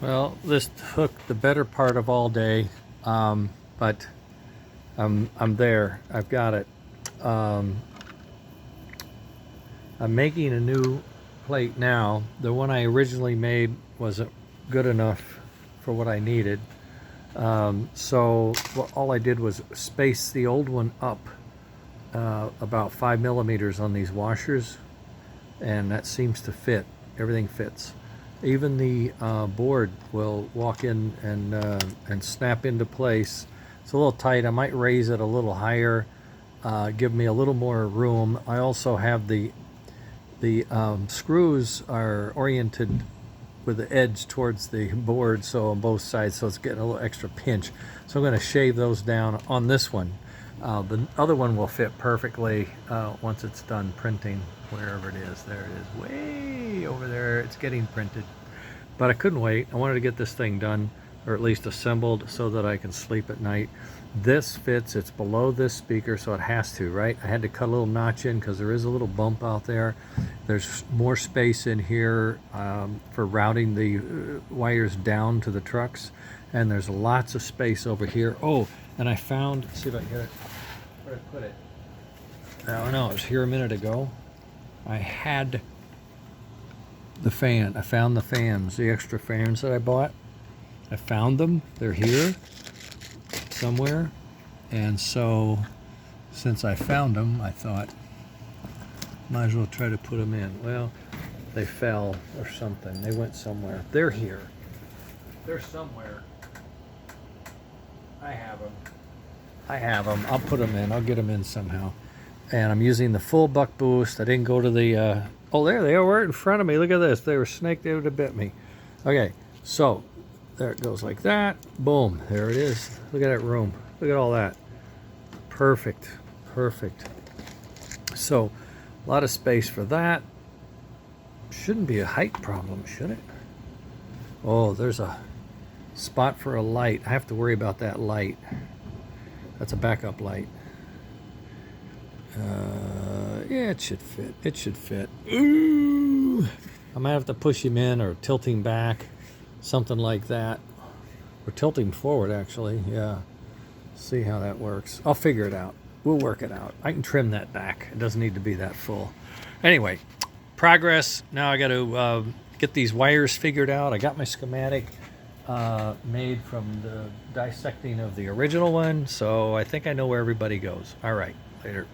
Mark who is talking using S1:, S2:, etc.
S1: Well, this took the better part of all day, but I'm there. I've got it. Um, I'm making a new plate now. The one I originally made wasn't good enough for what I needed. So all I did was space the old one up about 5 millimeters on these washers, and that seems to fit. Everything fits. Even the board will walk in and snap into place. It's a little tight. I might raise it a little higher, give me a little more room. I also have the screws are oriented with the edge towards the board, so on both sides, so it's getting a little extra pinch. So I'm going to shave those down on this one. The other one will fit perfectly once it's done printing, wherever it is. There it is, way over there. It's getting printed. But I couldn't wait. I wanted to get this thing done, or at least assembled, so that I can sleep at night. This fits. It's below this speaker, so it has to, right? I had to cut a little notch in because there is a little bump out there. There's more space in here for routing the wires down to the trucks, and there's lots of space over here. Oh, and I found, see if I can get it, where I put it. I don't know, it was here a minute ago. I had the fan. I found the fans, the extra fans that I bought. I found them. They're here somewhere. And so, since I found them, I thought, might as well try to put them in. Well, they fell or something. They went somewhere. They're here. They're somewhere. I have them. I have them. I'll put them in. I'll get them in somehow. And I'm using the full buck boost. I didn't go to the, oh, there they are right in front of me. Look at this. They were snaked. They would have bit me. Okay, so there it goes like that. Boom. There it is. Look at that room. Look at all that. Perfect. Perfect. So, a lot of space for that. Shouldn't be a height problem, should it? Oh, there's a spot for a light. I have to worry about that light. That's a backup light. Yeah, it should fit. It should fit. Ooh! I might have to push him in or tilt him back. Something like that. Or tilt him forward, actually. Yeah. See how that works. I'll figure it out. We'll work it out. I can trim that back. It doesn't need to be that full. Anyway, progress. Now I got to get these wires figured out. I got my schematic made from the dissecting of the original one, so I think I know where everybody goes. All right, later.